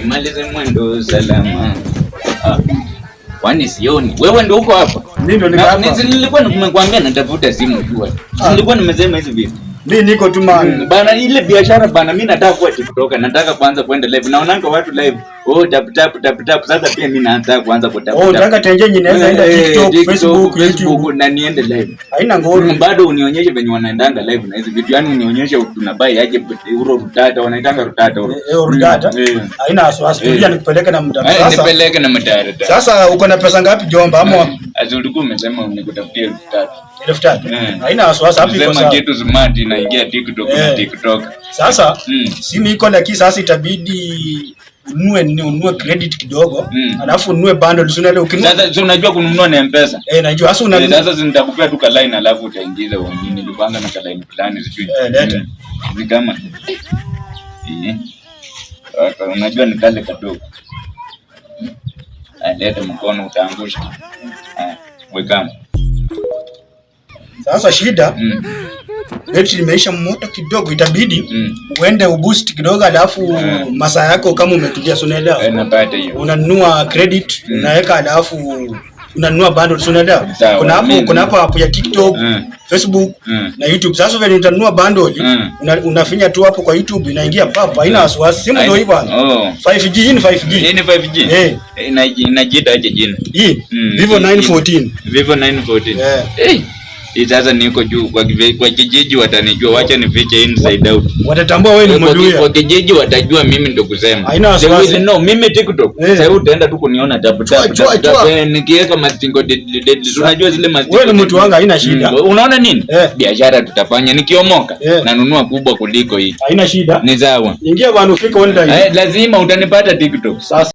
Nimalize mwendo salama. Kwani sioni? Wewe ndio uko hapa. Mimi ndio niko hapa. Nilikuwa nimekuambia natafuta simu jua. Nilikuwa nimesema hizo vitu. Mimi niko tu man. Bana ile biashara bana mimi nataka kuwa TikTok, nataka kuanza kwenda live. Naonanga watu live. Oh tap. Sasa pia mimi nataka kuanza kutap. Oh, nataka tengenye naweza enda TikTok, Facebook na niende live. Haina ngoro. Bado unionyeshe venye wanaendanga live na hizo vitu. Yaani unionyeshe tunabai aje uro rutata, wanaitanga rutata uro. Rutata. Haina wasiwasi. Pia nikupeleke na mtandao. Sasa nipeleke na mtandao. Sasa uko na pesa ngapi Jomba ama? Azulikuwa umesema nikutafutie 3000. 3000. Haina wasiwasi hapo iko sawa. Kitu smart inaingia TikTok na TikTok. Sasa simu iko lakini sasa itabidi ununue credit kidogo, alafu ununue bundles unale ukinunua. Sasa unajua kununua na M-Pesa? Najua. Sasa unanunua. Sasa nitakupea tu ka line alafu utaingiza wengine. Nilipanga na ka line fulani sijui. Leta. Ni kama. Unajua ni kale kadogo. Leta mkono utaangusha. Weka. Sasa shida betri imeisha moto kidogo, itabidi uende uboost kidogo, alafu masaa yako kama umetulia, si unaelewa? Napata hiyo. Unanunua credit, unaweka, alafu unanunua bundles, unaelewa? Kuna hapo app ya TikTok, Facebook na YouTube. Sasa vile utanunua bundle, unafinya tu hapo kwa YouTube, inaingia papa, haina wasiwasi. Simu ndio hii bwana. 5G, hii ni 5G. Hii ni 5G. Inajiita aje jina? Hii Vivo 914. Vivo 914. Sasa niko juu kwa kijiji watanijua, wacha nifiche inside out. Watatambua wewe ni Mluya. Kwa kijiji watajua mimi ndo kusema. They will know mimi TikTok. Sasa utaenda tu kuniona tap. Nikiweka mastingo unajua zile mastingo. Wewe ni mtu wanga, haina shida. Unaona nini? Biashara tutafanya nikiomoka. Nanunua kubwa kuliko hii. Haina shida. Ni sawa. Ingia bwana ufike one time. Lazima utanipata TikTok. Sasa